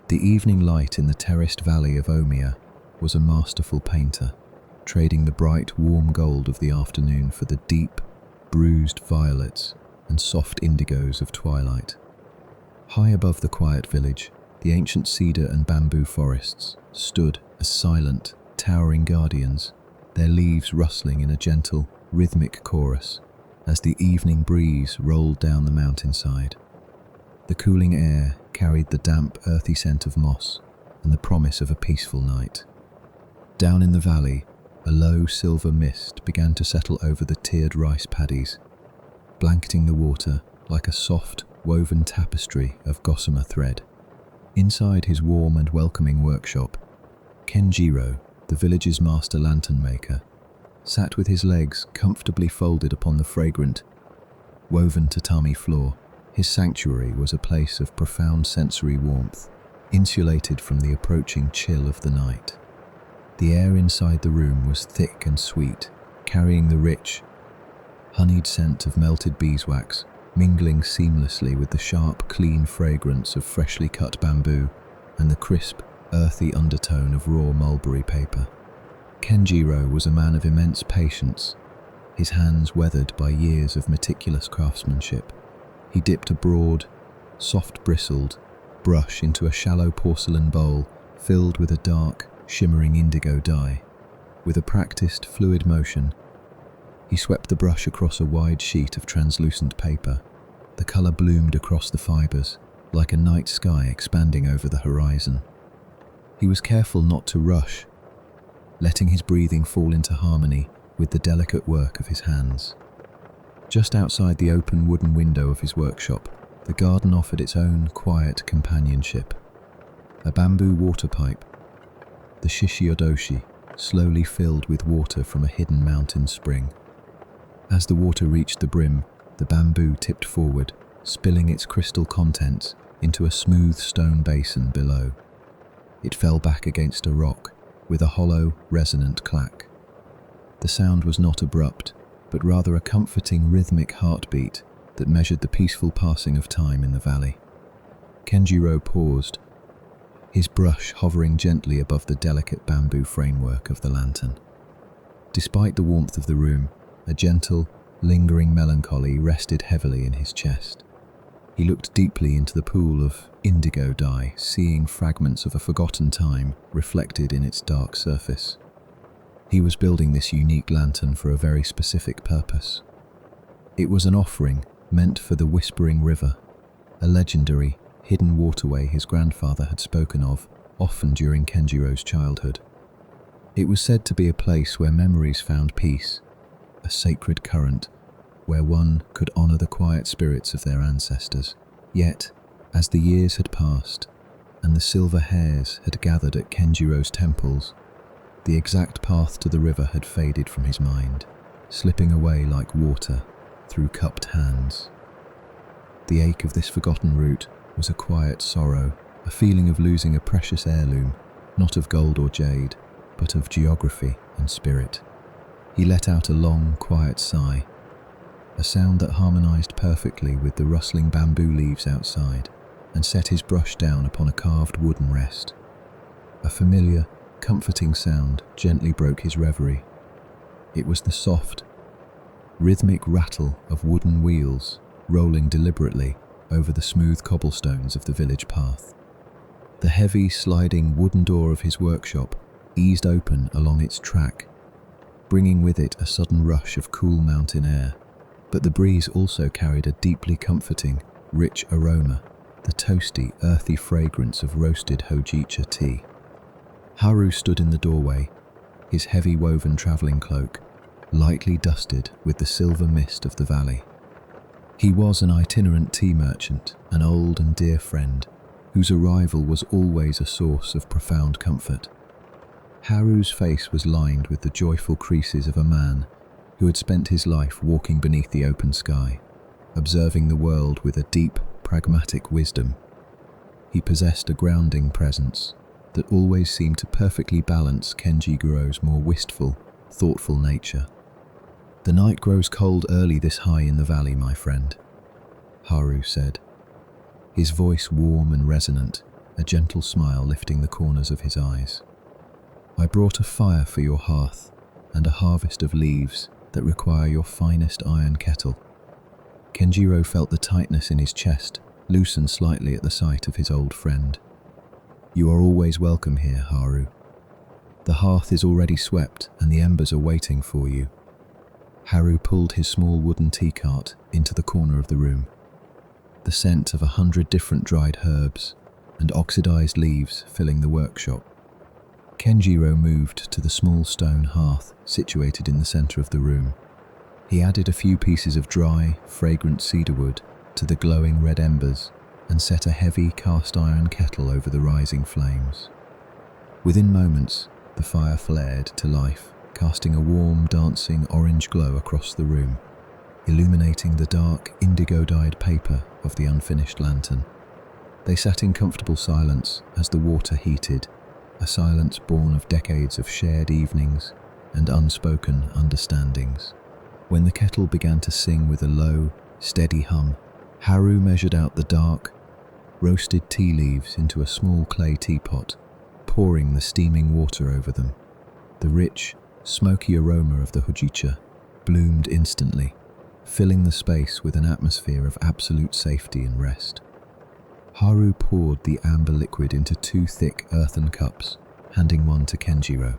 The evening light in the terraced valley of Omia was a masterful painter, trading the bright, warm gold of the afternoon for the deep, bruised violets and soft indigos of twilight. High above the quiet village, the ancient cedar and bamboo forests stood as silent, towering guardians, their leaves rustling in a gentle, rhythmic chorus as the evening breeze rolled down the mountainside. The cooling air carried the damp, earthy scent of moss and the promise of a peaceful night. Down in the valley, a low silver mist began to settle over the tiered rice paddies, blanketing the water like a soft, woven tapestry of gossamer thread. Inside his warm and welcoming workshop, Kenjiro, the village's master lantern maker, sat with his legs comfortably folded upon the fragrant, woven tatami floor. His sanctuary was a place of profound sensory warmth, insulated from the approaching chill of the night. The air inside the room was thick and sweet, carrying the rich, honeyed scent of melted beeswax, mingling seamlessly with the sharp, clean fragrance of freshly cut bamboo and the crisp, earthy undertone of raw mulberry paper. Kenjiro was a man of immense patience, his hands weathered by years of meticulous craftsmanship. He dipped a broad, soft-bristled brush into a shallow porcelain bowl filled with a dark, shimmering indigo dye. With a practiced, fluid motion, he swept the brush across a wide sheet of translucent paper. The colour bloomed across the fibres, like a night sky expanding over the horizon. He was careful not to rush, letting his breathing fall into harmony with the delicate work of his hands. Just outside the open wooden window of his workshop, the garden offered its own quiet companionship. A bamboo water pipe, the shishiodoshi, slowly filled with water from a hidden mountain spring. As the water reached the brim, the bamboo tipped forward, spilling its crystal contents into a smooth stone basin below. It fell back against a rock with a hollow, resonant clack. The sound was not abrupt, but rather a comforting, rhythmic heartbeat that measured the peaceful passing of time in the valley. Kenjiro paused, his brush hovering gently above the delicate bamboo framework of the lantern. Despite the warmth of the room, a gentle, lingering melancholy rested heavily in his chest. He looked deeply into the pool of indigo dye, seeing fragments of a forgotten time reflected in its dark surface. He was building this unique lantern for a very specific purpose. It was an offering meant for the Whispering River, a legendary, hidden waterway his grandfather had spoken of often during Kenjiro's childhood. It was said to be a place where memories found peace, a sacred current where one could honor the quiet spirits of their ancestors. Yet, as the years had passed and the silver hairs had gathered at Kenjiro's temples, the exact path to the river had faded from his mind, slipping away like water through cupped hands. The ache of this forgotten route was a quiet sorrow, a feeling of losing a precious heirloom, not of gold or jade, but of geography and spirit. He let out a long, quiet sigh, a sound that harmonized perfectly with the rustling bamboo leaves outside, and set his brush down upon a carved wooden rest. A familiar, comforting sound gently broke his reverie. It was the soft, rhythmic rattle of wooden wheels rolling deliberately over the smooth cobblestones of the village path. The heavy, sliding wooden door of his workshop eased open along its track, bringing with it a sudden rush of cool mountain air. But the breeze also carried a deeply comforting, rich aroma, the toasty, earthy fragrance of roasted hojicha tea. Haru stood in the doorway, his heavy woven travelling cloak lightly dusted with the silver mist of the valley. He was an itinerant tea merchant, an old and dear friend, whose arrival was always a source of profound comfort. Haru's face was lined with the joyful creases of a man who had spent his life walking beneath the open sky, observing the world with a deep, pragmatic wisdom. He possessed a grounding presence that always seemed to perfectly balance Kenjiro's more wistful, thoughtful nature. "The night grows cold early this high in the valley, my friend," Haru said, his voice warm and resonant a gentle smile lifting the corners of his eyes. "I brought a fire for your hearth and a harvest of leaves that require your finest iron kettle." Kenjiro felt the tightness in his chest loosen slightly at the sight of his old friend. "You are always welcome here, Haru. The hearth is already swept and the embers are waiting for you." Haru pulled his small wooden tea cart into the corner of the room. The scent of 100 different dried herbs and oxidized leaves filling the workshop. Kenjiro moved to the small stone hearth situated in the center of the room. He added a few pieces of dry, fragrant cedarwood to the glowing red embers and set a heavy cast-iron kettle over the rising flames. Within moments, the fire flared to life, casting a warm, dancing orange glow across the room, illuminating the dark, indigo-dyed paper of the unfinished lantern. They sat in comfortable silence as the water heated, a silence born of decades of shared evenings and unspoken understandings. When the kettle began to sing with a low, steady hum, Haru measured out the dark, roasted tea leaves into a small clay teapot, pouring the steaming water over them. The rich, smoky aroma of the hojicha bloomed instantly, filling the space with an atmosphere of absolute safety and rest. Haru poured the amber liquid into 2 thick earthen cups, handing one to Kenjiro.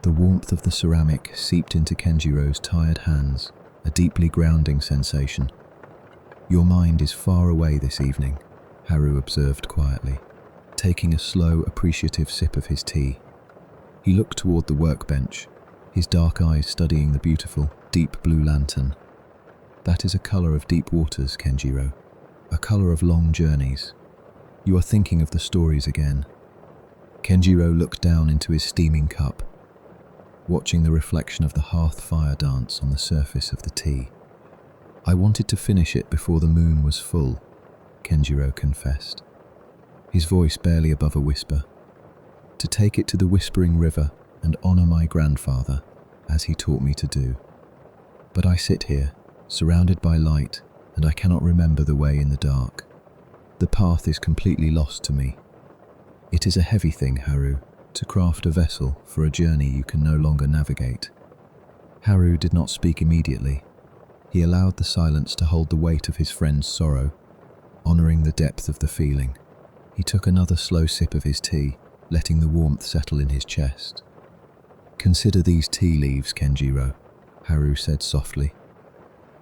The warmth of the ceramic seeped into Kenjiro's tired hands, a deeply grounding sensation. "Your mind is far away this evening," Haru observed quietly, taking a slow, appreciative sip of his tea. He looked toward the workbench, his dark eyes studying the beautiful, deep blue lantern. "That is a color of deep waters, Kenjiro, a color of long journeys. You are thinking of the stories again." Kenjiro looked down into his steaming cup, watching the reflection of the hearth fire dance on the surface of the tea. "I wanted to finish it before the moon was full," Kenjiro confessed, his voice barely above a whisper. "To take it to the Whispering River and honor my grandfather, as he taught me to do. But I sit here, surrounded by light, and I cannot remember the way in the dark. The path is completely lost to me. It is a heavy thing, Haru, to craft a vessel for a journey you can no longer navigate." Haru did not speak immediately. He allowed the silence to hold the weight of his friend's sorrow, honoring the depth of the feeling. He took another slow sip of his tea, letting the warmth settle in his chest. "Consider these tea leaves, Kenjiro," Haru said softly,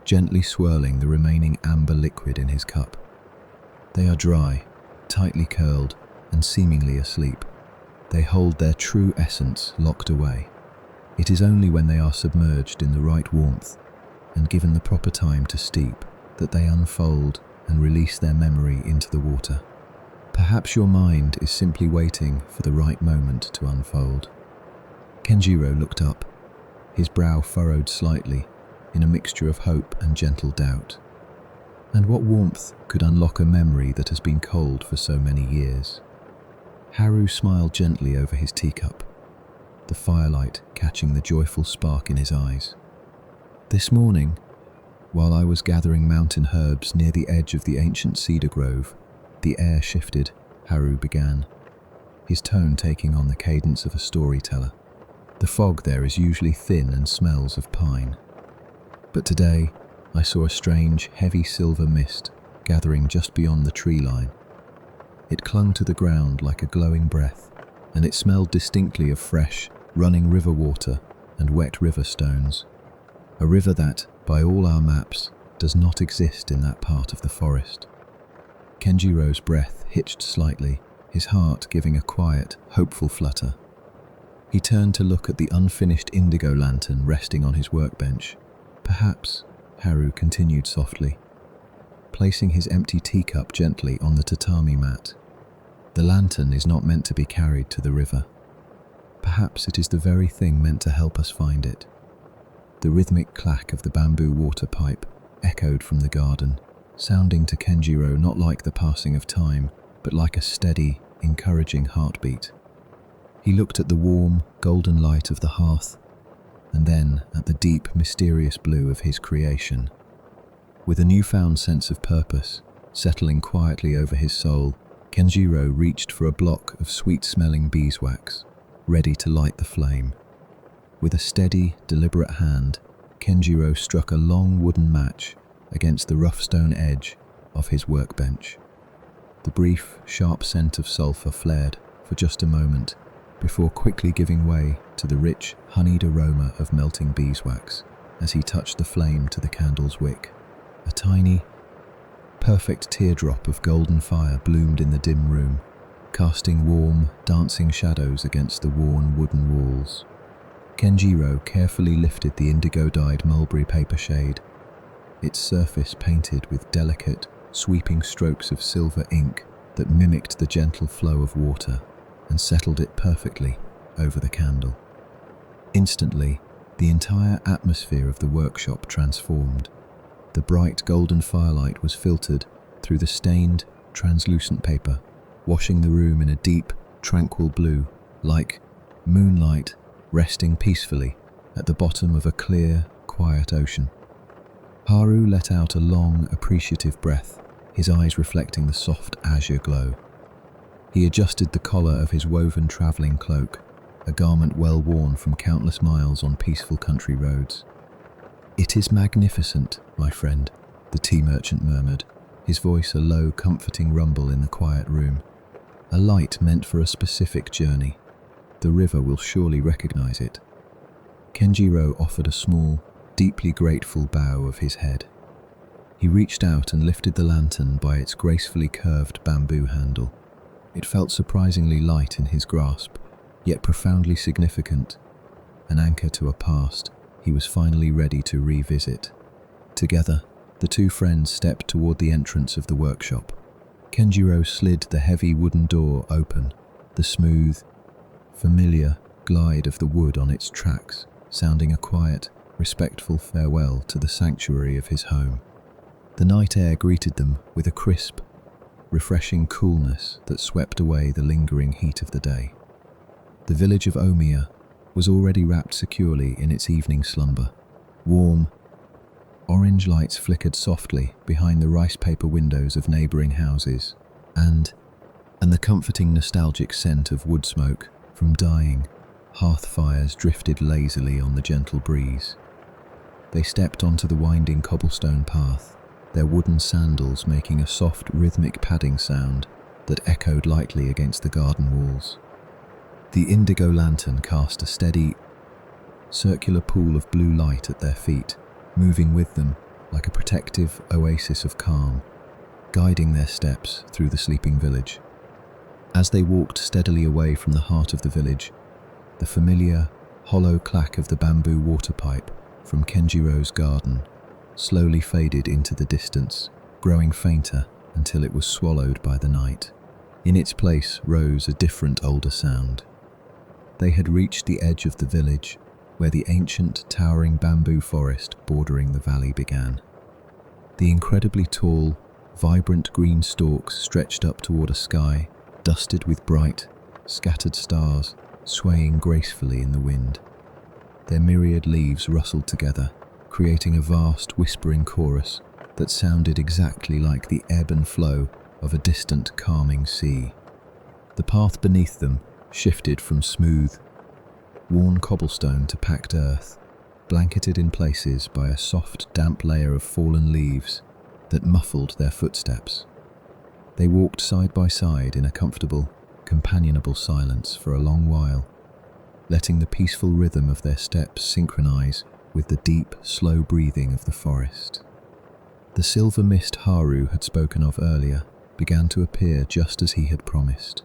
gently swirling the remaining amber liquid in his cup. "They are dry, tightly curled, and seemingly asleep. They hold their true essence locked away. It is only when they are submerged in the right warmth and given the proper time to steep that they unfold and release their memory into the water. Perhaps your mind is simply waiting for the right moment to unfold." Kenjiro looked up, his brow furrowed slightly in a mixture of hope and gentle doubt. And what warmth could unlock a memory that has been cold for so many years? Haru smiled gently over his teacup, the firelight catching the joyful spark in his eyes. "This morning, while I was gathering mountain herbs near the edge of the ancient cedar grove, the air shifted," Haru began, his tone taking on the cadence of a storyteller. "The fog there is usually thin and smells of pine. But today, I saw a strange, heavy silver mist gathering just beyond the tree line. It clung to the ground like a glowing breath, and it smelled distinctly of fresh, running river water and wet river stones. A river that, by all our maps, does not exist in that part of the forest." Kenjiro's breath hitched slightly, his heart giving a quiet, hopeful flutter. He turned to look at the unfinished indigo lantern resting on his workbench. "Perhaps," Haru continued softly, placing his empty teacup gently on the tatami mat, "the lantern is not meant to be carried to the river. Perhaps it is the very thing meant to help us find it." The rhythmic clack of the bamboo water pipe echoed from the garden, sounding to Kenjiro not like the passing of time, but like a steady, encouraging heartbeat. He looked at the warm, golden light of the hearth, and then at the deep, mysterious blue of his creation. With a newfound sense of purpose settling quietly over his soul, Kenjiro reached for a block of sweet-smelling beeswax, ready to light the flame. With a steady, deliberate hand, Kenjiro struck a long wooden match against the rough stone edge of his workbench. The brief, sharp scent of sulfur flared for just a moment before quickly giving way to the rich, honeyed aroma of melting beeswax as he touched the flame to the candle's wick. A tiny, perfect teardrop of golden fire bloomed in the dim room, casting warm, dancing shadows against the worn wooden walls. Kenjiro carefully lifted the indigo-dyed mulberry paper shade, its surface painted with delicate, sweeping strokes of silver ink that mimicked the gentle flow of water, and settled it perfectly over the candle. Instantly, the entire atmosphere of the workshop transformed. The bright golden firelight was filtered through the stained, translucent paper, washing the room in a deep, tranquil blue, like moonlight resting peacefully at the bottom of a clear, quiet ocean. Haru let out a long, appreciative breath, his eyes reflecting the soft azure glow. He adjusted the collar of his woven travelling cloak, a garment well worn from countless miles on peaceful country roads. "It is magnificent, my friend," the tea merchant murmured, his voice a low, comforting rumble in the quiet room. "A light meant for a specific journey. The river will surely recognize it." Kenjiro offered a small, deeply grateful bow of his head. He reached out and lifted the lantern by its gracefully curved bamboo handle. It felt surprisingly light in his grasp, yet profoundly significant, an anchor to a past he was finally ready to revisit. Together, the two friends stepped toward the entrance of the workshop. Kenjiro slid the heavy wooden door open, the smooth, familiar glide of the wood on its tracks, sounding a quiet, respectful farewell to the sanctuary of his home. The night air greeted them with a crisp, refreshing coolness that swept away the lingering heat of the day. The village of Omiya was already wrapped securely in its evening slumber. Warm, orange lights flickered softly behind the rice paper windows of neighbouring houses, and the comforting nostalgic scent of wood smoke from dying hearth fires drifted lazily on the gentle breeze. They stepped onto the winding cobblestone path, their wooden sandals making a soft rhythmic padding sound that echoed lightly against the garden walls. The indigo lantern cast a steady, circular pool of blue light at their feet, moving with them like a protective oasis of calm, guiding their steps through the sleeping village. As they walked steadily away from the heart of the village, the familiar, hollow clack of the bamboo water pipe from Kenjiro's garden slowly faded into the distance, growing fainter until it was swallowed by the night. In its place rose a different, older sound. They had reached the edge of the village, where the ancient, towering bamboo forest bordering the valley began. The incredibly tall, vibrant green stalks stretched up toward a sky dusted with bright, scattered stars swaying gracefully in the wind. Their myriad leaves rustled together, creating a vast, whispering chorus that sounded exactly like the ebb and flow of a distant, calming sea. The path beneath them shifted from smooth, worn cobblestone to packed earth, blanketed in places by a soft, damp layer of fallen leaves that muffled their footsteps. They walked side by side in a comfortable, companionable silence for a long while, letting the peaceful rhythm of their steps synchronize with the deep, slow breathing of the forest. The silver mist Haru had spoken of earlier began to appear just as he had promised.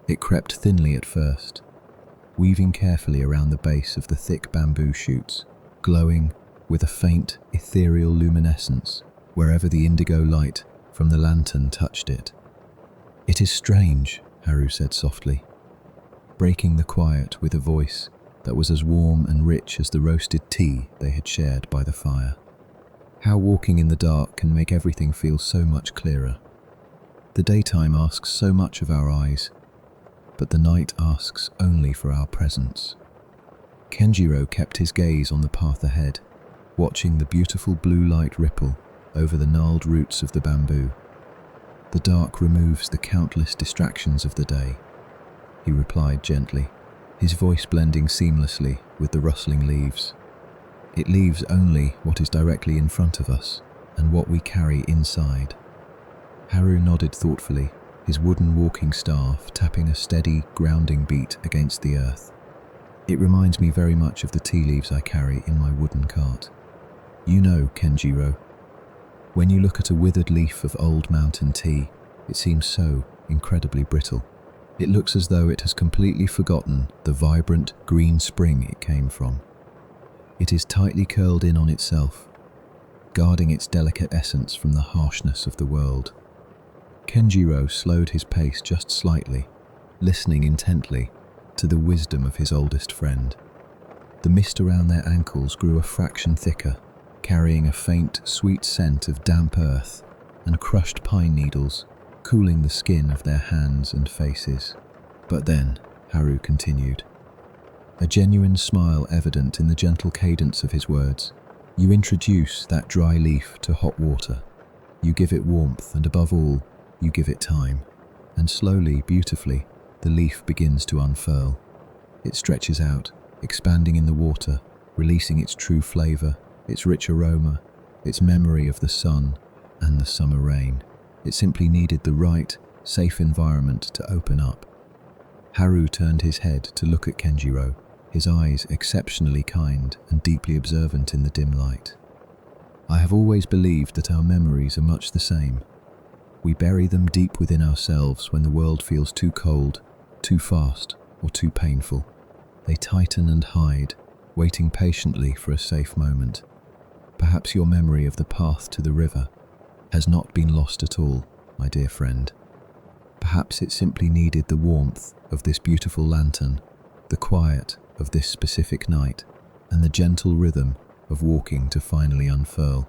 It crept thinly at first, weaving carefully around the base of the thick bamboo shoots, glowing with a faint, ethereal luminescence wherever the indigo light from the lantern touched it. "It is strange," Haru said softly, breaking the quiet with a voice that was as warm and rich as the roasted tea they had shared by the fire. "How walking in the dark can make everything feel so much clearer. The daytime asks so much of our eyes, but the night asks only for our presence." Kenjiro kept his gaze on the path ahead, watching the beautiful blue light ripple over the gnarled roots of the bamboo. The dark removes the countless distractions of the day, he replied gently, his voice blending seamlessly with the rustling leaves. It leaves only what is directly in front of us and what we carry inside. Haru nodded thoughtfully, his wooden walking staff tapping a steady, grounding beat against the earth. It reminds me very much of the tea leaves I carry in my wooden cart. You know, Kenjiro, when you look at a withered leaf of old mountain tea, it seems so incredibly brittle. It looks as though it has completely forgotten the vibrant green spring it came from. It is tightly curled in on itself, guarding its delicate essence from the harshness of the world. Kenjiro slowed his pace just slightly, listening intently to the wisdom of his oldest friend. The mist around their ankles grew a fraction thicker, carrying a faint, sweet scent of damp earth and crushed pine needles, cooling the skin of their hands and faces. But then, Haru continued, a genuine smile evident in the gentle cadence of his words, you introduce that dry leaf to hot water. You give it warmth, and above all, you give it time. And slowly, beautifully, the leaf begins to unfurl. It stretches out, expanding in the water, releasing its true flavor, its rich aroma, its memory of the sun and the summer rain. It simply needed the right, safe environment to open up. Haru turned his head to look at Kenjiro, his eyes exceptionally kind and deeply observant in the dim light. I have always believed that our memories are much the same. We bury them deep within ourselves when the world feels too cold, too fast, or too painful. They tighten and hide, waiting patiently for a safe moment. Perhaps your memory of the path to the river has not been lost at all, my dear friend. Perhaps it simply needed the warmth of this beautiful lantern, the quiet of this specific night, and the gentle rhythm of walking to finally unfurl.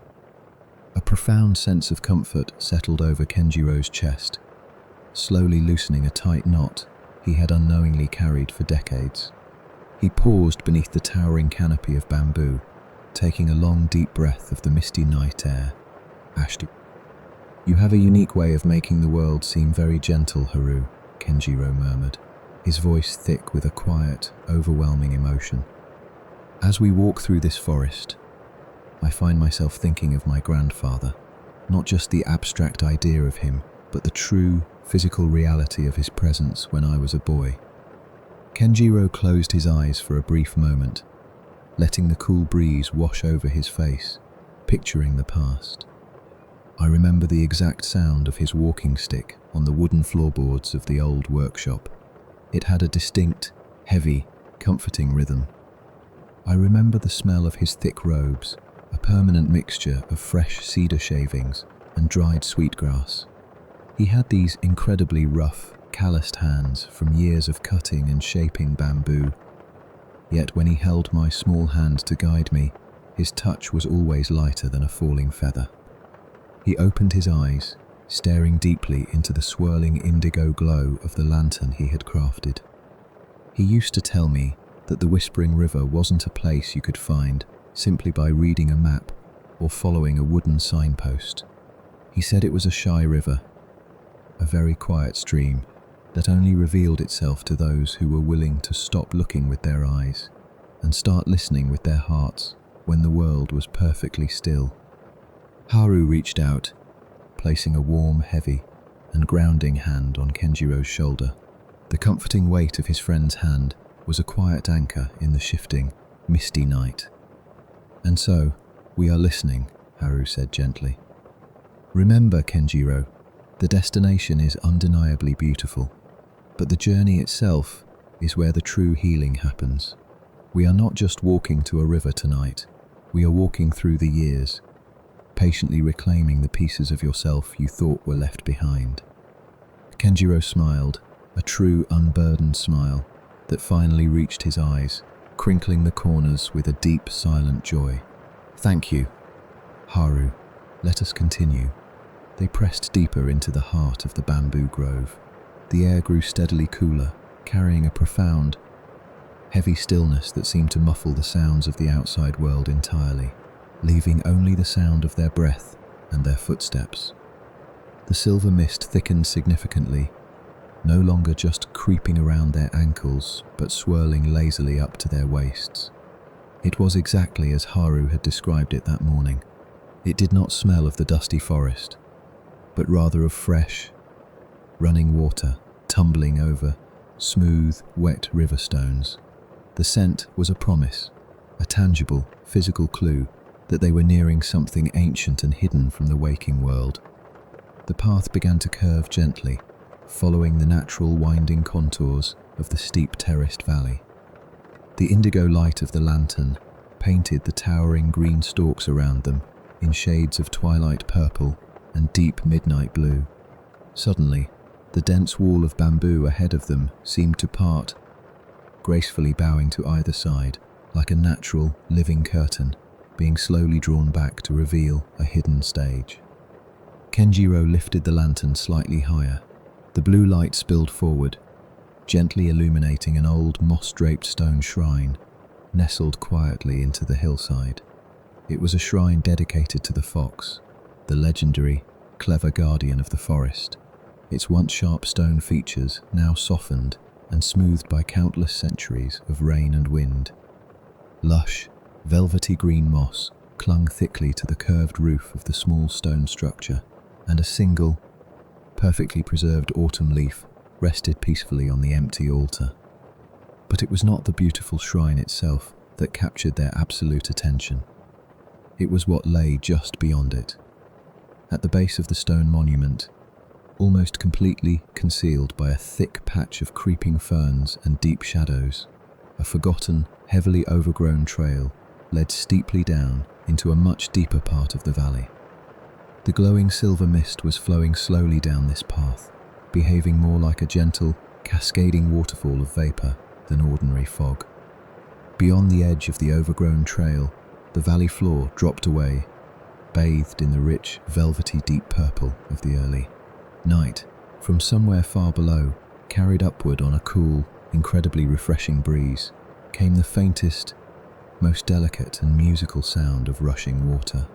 A profound sense of comfort settled over Kenjiro's chest, slowly loosening a tight knot he had unknowingly carried for decades. He paused beneath the towering canopy of bamboo, taking a long, deep breath of the misty night air. Ashti, you have a unique way of making the world seem very gentle, Haru, Kenjiro murmured, his voice thick with a quiet, overwhelming emotion. As we walk through this forest, I find myself thinking of my grandfather, not just the abstract idea of him, but the true, physical reality of his presence when I was a boy. Kenjiro closed his eyes for a brief moment, letting the cool breeze wash over his face, picturing the past. I remember the exact sound of his walking stick on the wooden floorboards of the old workshop. It had a distinct, heavy, comforting rhythm. I remember the smell of his thick robes, a permanent mixture of fresh cedar shavings and dried sweetgrass. He had these incredibly rough, calloused hands from years of cutting and shaping bamboo. Yet when he held my small hand to guide me, his touch was always lighter than a falling feather. He opened his eyes, staring deeply into the swirling indigo glow of the lantern he had crafted. He used to tell me that the Whispering River wasn't a place you could find simply by reading a map or following a wooden signpost. He said it was a shy river, a very quiet stream that only revealed itself to those who were willing to stop looking with their eyes and start listening with their hearts when the world was perfectly still. Haru reached out, placing a warm, heavy, and grounding hand on Kenjiro's shoulder. The comforting weight of his friend's hand was a quiet anchor in the shifting, misty night. And so, we are listening, Haru said gently. Remember, Kenjiro, the destination is undeniably beautiful, but the journey itself is where the true healing happens. We are not just walking to a river tonight, we are walking through the years, patiently reclaiming the pieces of yourself you thought were left behind. Kenjiro smiled, a true unburdened smile that finally reached his eyes, crinkling the corners with a deep, silent joy. Thank you, Haru. Let us continue. They pressed deeper into the heart of the bamboo grove. The air grew steadily cooler, carrying a profound, heavy stillness that seemed to muffle the sounds of the outside world entirely, leaving only the sound of their breath and their footsteps. The silver mist thickened significantly, no longer just creeping around their ankles, but swirling lazily up to their waists. It was exactly as Haru had described it that morning. It did not smell of the dusty forest, but rather of fresh, running water tumbling over smooth, wet river stones. The scent was a promise, a tangible, physical clue that they were nearing something ancient and hidden from the waking world. The path began to curve gently, following the natural winding contours of the steep terraced valley. The indigo light of the lantern painted the towering green stalks around them in shades of twilight purple and deep midnight blue. Suddenly, the dense wall of bamboo ahead of them seemed to part, gracefully bowing to either side, like a natural, living curtain, being slowly drawn back to reveal a hidden stage. Kenjiro lifted the lantern slightly higher. The blue light spilled forward, gently illuminating an old moss-draped stone shrine nestled quietly into the hillside. It was a shrine dedicated to the fox, the legendary, clever guardian of the forest. Its once sharp stone features now softened and smoothed by countless centuries of rain and wind. Lush, velvety green moss clung thickly to the curved roof of the small stone structure, and a single, perfectly preserved autumn leaf rested peacefully on the empty altar. But it was not the beautiful shrine itself that captured their absolute attention. It was what lay just beyond it. At the base of the stone monument, almost completely concealed by a thick patch of creeping ferns and deep shadows, a forgotten, heavily overgrown trail led steeply down into a much deeper part of the valley. The glowing silver mist was flowing slowly down this path, behaving more like a gentle, cascading waterfall of vapor than ordinary fog. Beyond the edge of the overgrown trail, the valley floor dropped away, bathed in the rich, velvety deep purple of the early night. From somewhere far below, carried upward on a cool, incredibly refreshing breeze, came the faintest, most delicate and musical sound of rushing water.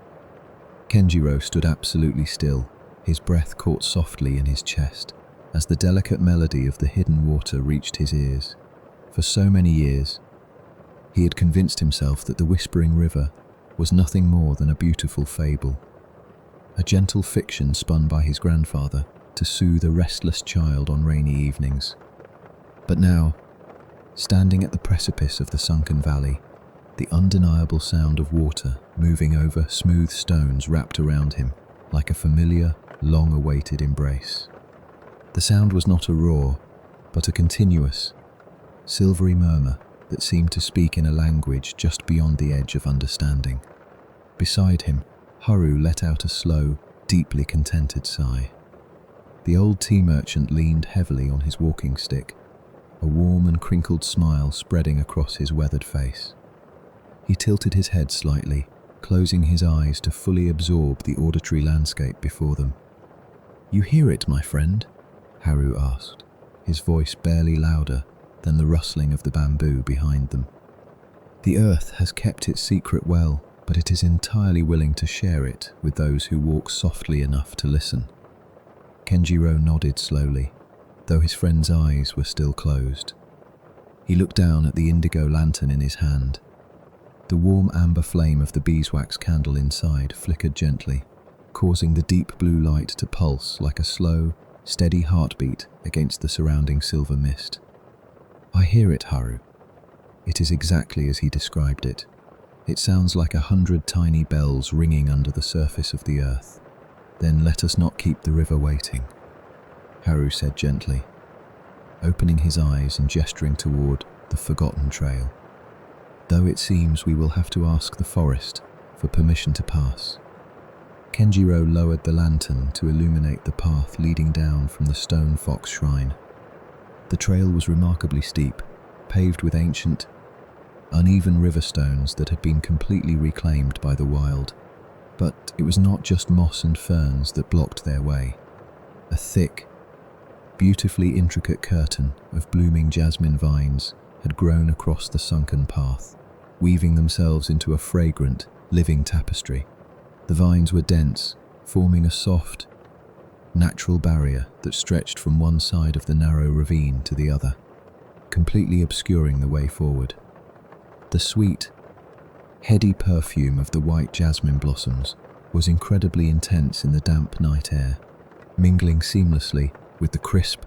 Kenjiro stood absolutely still, his breath caught softly in his chest as the delicate melody of the hidden water reached his ears. For so many years, he had convinced himself that the whispering river was nothing more than a beautiful fable, a gentle fiction spun by his grandfather to soothe a restless child on rainy evenings. But now, standing at the precipice of the sunken valley, the undeniable sound of water moving over smooth stones wrapped around him like a familiar, long-awaited embrace. The sound was not a roar, but a continuous, silvery murmur that seemed to speak in a language just beyond the edge of understanding. Beside him, Haru let out a slow, deeply contented sigh. The old tea merchant leaned heavily on his walking stick, a warm and crinkled smile spreading across his weathered face. He tilted his head slightly, closing his eyes to fully absorb the auditory landscape before them. "You hear it, my friend?" Haru asked, his voice barely louder than the rustling of the bamboo behind them. "The earth has kept its secret well, but it is entirely willing to share it with those who walk softly enough to listen." Kenjiro nodded slowly, though his friend's eyes were still closed. He looked down at the indigo lantern in his hand. The warm amber flame of the beeswax candle inside flickered gently, causing the deep blue light to pulse like a slow, steady heartbeat against the surrounding silver mist. "I hear it, Haru. It is exactly as he described it. It sounds like 100 tiny bells ringing under the surface of the earth. Then let us not keep the river waiting," Haru said gently, opening his eyes and gesturing toward the forgotten trail. "Though it seems we will have to ask the forest for permission to pass." Kenjiro lowered the lantern to illuminate the path leading down from the stone fox shrine. The trail was remarkably steep, paved with ancient, uneven river stones that had been completely reclaimed by the wild. But it was not just moss and ferns that blocked their way. A thick, beautifully intricate curtain of blooming jasmine vines had grown across the sunken path, weaving themselves into a fragrant, living tapestry. The vines were dense, forming a soft, natural barrier that stretched from one side of the narrow ravine to the other, completely obscuring the way forward. The sweet, heady perfume of the white jasmine blossoms was incredibly intense in the damp night air, mingling seamlessly with the crisp,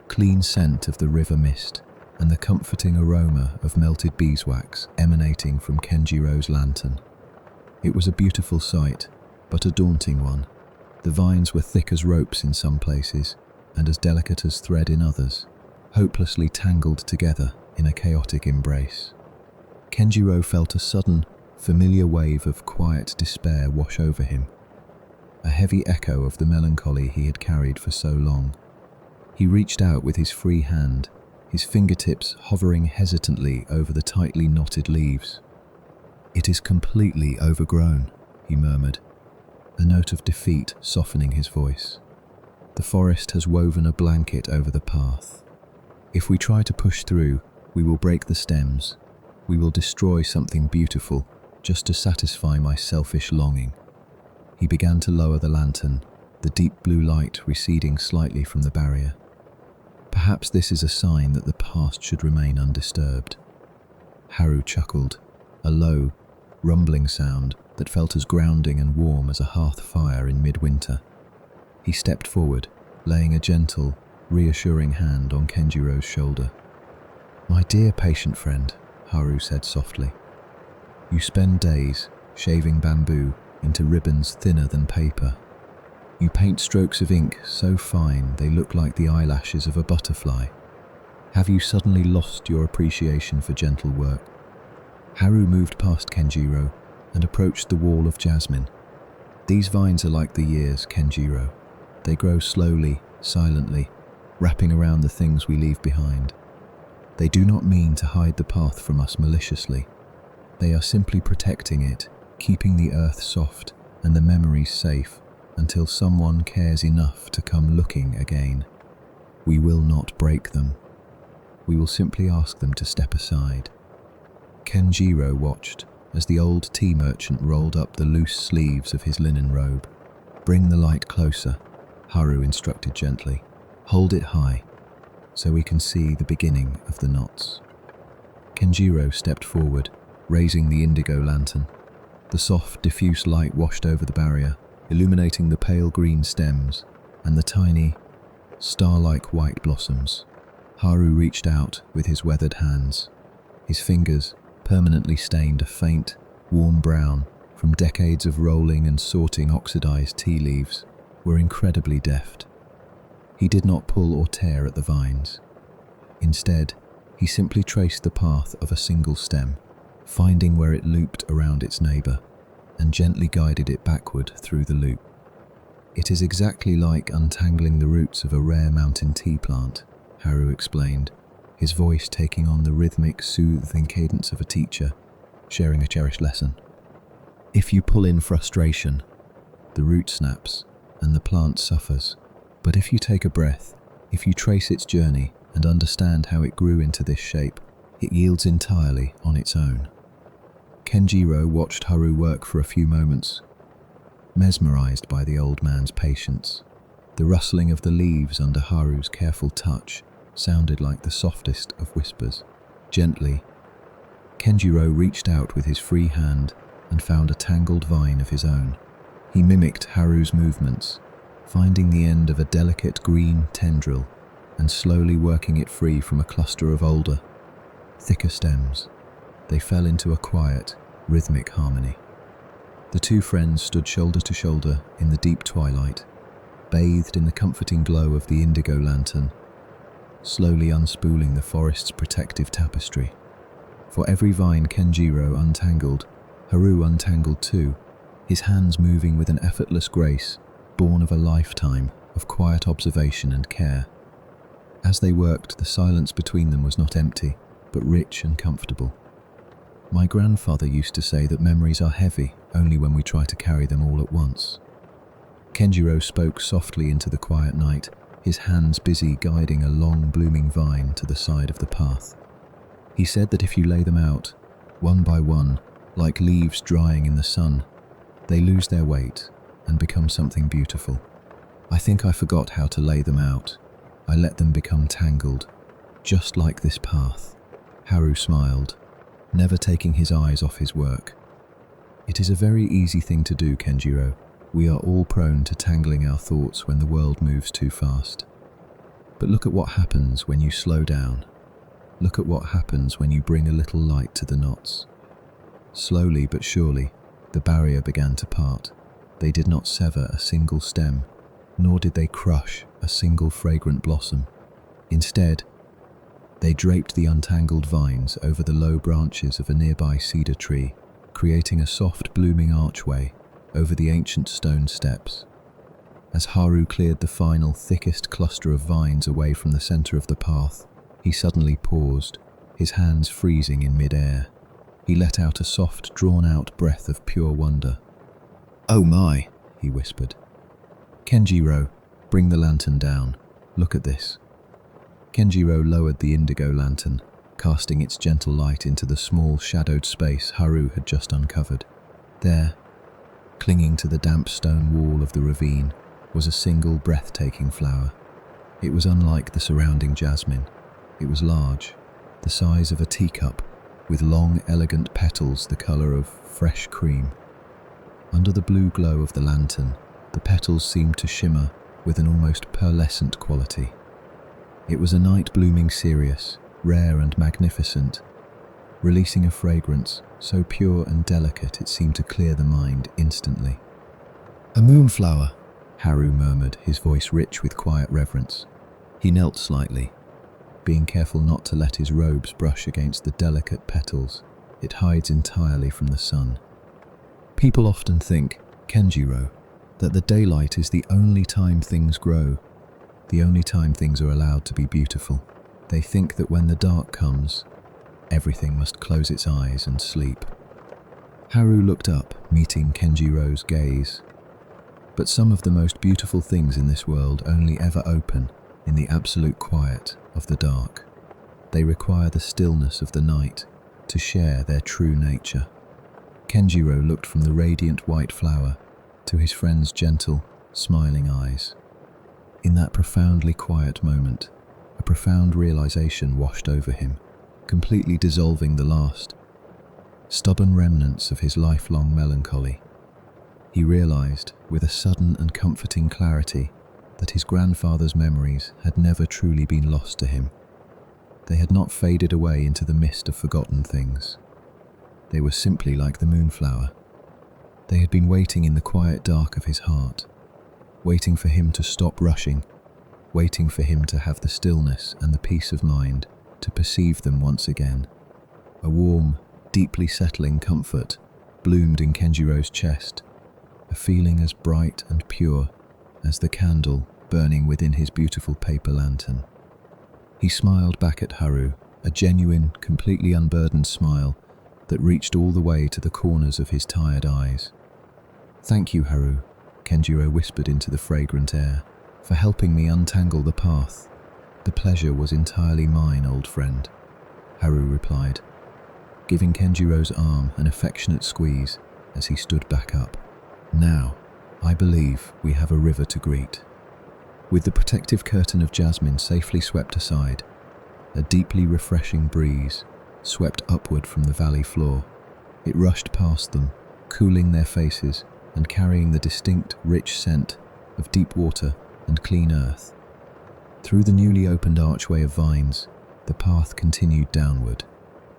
clean scent of the river mist and the comforting aroma of melted beeswax emanating from Kenjiro's lantern. It was a beautiful sight, but a daunting one. The vines were thick as ropes in some places, and as delicate as thread in others, hopelessly tangled together in a chaotic embrace. Kenjiro felt a sudden, familiar wave of quiet despair wash over him, a heavy echo of the melancholy he had carried for so long. He reached out with his free hand, his fingertips hovering hesitantly over the tightly knotted leaves. "It is completely overgrown," he murmured, a note of defeat softening his voice. "The forest has woven a blanket over the path. If we try to push through, we will break the stems. We will destroy something beautiful just to satisfy my selfish longing." He began to lower the lantern, the deep blue light receding slightly from the barrier. "Perhaps this is a sign that the past should remain undisturbed." Haru chuckled, a low, rumbling sound that felt as grounding and warm as a hearth fire in midwinter. He stepped forward, laying a gentle, reassuring hand on Kenjiro's shoulder. "My dear patient friend," Haru said softly, "you spend days shaving bamboo into ribbons thinner than paper. You paint strokes of ink so fine they look like the eyelashes of a butterfly. Have you suddenly lost your appreciation for gentle work?" Haru moved past Kenjiro and approached the wall of jasmine. "These vines are like the years, Kenjiro. They grow slowly, silently, wrapping around the things we leave behind. They do not mean to hide the path from us maliciously. They are simply protecting it, keeping the earth soft and the memories safe until someone cares enough to come looking again. We will not break them. We will simply ask them to step aside." Kenjiro watched as the old tea merchant rolled up the loose sleeves of his linen robe. "Bring the light closer," Haru instructed gently. "Hold it high, so we can see the beginning of the knots." Kenjiro stepped forward, raising the indigo lantern. The soft, diffuse light washed over the barrier, illuminating the pale green stems and the tiny, star-like white blossoms. Haru reached out with his weathered hands. His fingers, permanently stained a faint, warm brown from decades of rolling and sorting oxidized tea leaves, were incredibly deft. He did not pull or tear at the vines. Instead, he simply traced the path of a single stem, finding where it looped around its neighbor, and gently guided it backward through the loop. "It is exactly like untangling the roots of a rare mountain tea plant," Haru explained, his voice taking on the rhythmic, soothing cadence of a teacher sharing a cherished lesson. "If you pull in frustration, the root snaps and the plant suffers. But if you take a breath, if you trace its journey and understand how it grew into this shape, it yields entirely on its own." Kenjiro watched Haru work for a few moments, mesmerized by the old man's patience. The rustling of the leaves under Haru's careful touch sounded like the softest of whispers. Gently, Kenjiro reached out with his free hand and found a tangled vine of his own. He mimicked Haru's movements, finding the end of a delicate green tendril and slowly working it free from a cluster of older, thicker stems. They fell into a quiet, rhythmic harmony. The two friends stood shoulder to shoulder in the deep twilight, bathed in the comforting glow of the indigo lantern, slowly unspooling the forest's protective tapestry. For every vine Kenjiro untangled, Haru untangled too, his hands moving with an effortless grace born of a lifetime of quiet observation and care. As they worked, the silence between them was not empty, but rich and comfortable. "My grandfather used to say that memories are heavy only when we try to carry them all at once." Kenjiro spoke softly into the quiet night, his hands busy guiding a long blooming vine to the side of the path. He said that if you lay them out, one by one, like leaves drying in the sun, they lose their weight and become something beautiful. I think I forgot how to lay them out. I let them become tangled, just like this path." Haru smiled, never taking his eyes off his work. "It is a very easy thing to do, Kenjiro. We are all prone to tangling our thoughts when the world moves too fast. But look at what happens when you slow down. Look at what happens when you bring a little light to the knots." Slowly but surely, the barrier began to part. They did not sever a single stem, nor did they crush a single fragrant blossom. Instead, they draped the untangled vines over the low branches of a nearby cedar tree, creating a soft blooming archway over the ancient stone steps. As Haru cleared the final, thickest cluster of vines away from the center of the path, he suddenly paused, his hands freezing in mid-air. He let out a soft, drawn-out breath of pure wonder. "Oh my," he whispered. "Kenjiro, bring the lantern down. Look at this." Kenjiro lowered the indigo lantern, casting its gentle light into the small, shadowed space Haru had just uncovered. There, clinging to the damp stone wall of the ravine, was a single breathtaking flower. It was unlike the surrounding jasmine. It was large, the size of a teacup, with long, elegant petals the color of fresh cream. Under the blue glow of the lantern, the petals seemed to shimmer with an almost pearlescent quality. It was a night blooming cereus, rare and magnificent, releasing a fragrance so pure and delicate it seemed to clear the mind instantly. "A moonflower," Haru murmured, his voice rich with quiet reverence. He knelt slightly, being careful not to let his robes brush against the delicate petals. It hides entirely from the sun. "People often think, Kenjiro, that the daylight is the only time things grow, the only time things are allowed to be beautiful. They think that when the dark comes, everything must close its eyes and sleep." Haru looked up, meeting Kenjiro's gaze. "But some of the most beautiful things in this world only ever open in the absolute quiet of the dark. They require the stillness of the night to share their true nature." Kenjiro looked from the radiant white flower to his friend's gentle, smiling eyes. In that profoundly quiet moment, a profound realization washed over him, completely dissolving the last, stubborn remnants of his lifelong melancholy. He realized, with a sudden and comforting clarity, that his grandfather's memories had never truly been lost to him. They had not faded away into the mist of forgotten things. They were simply like the moonflower. They had been waiting in the quiet dark of his heart, waiting for him to stop rushing, waiting for him to have the stillness and the peace of mind to perceive them once again. A warm, deeply settling comfort bloomed in Kenjiro's chest, a feeling as bright and pure as the candle burning within his beautiful paper lantern. He smiled back at Haru, a genuine, completely unburdened smile that reached all the way to the corners of his tired eyes. "Thank you, Haru," Kenjiro whispered into the fragrant air, "for helping me untangle the path. The pleasure was entirely mine, old friend," Haru replied, giving Kenjiro's arm an affectionate squeeze as he stood back up. "Now, I believe we have a river to greet." With the protective curtain of jasmine safely swept aside, a deeply refreshing breeze swept upward from the valley floor. It rushed past them, cooling their faces and carrying the distinct, rich scent of deep water and clean earth. Through the newly opened archway of vines, the path continued downward,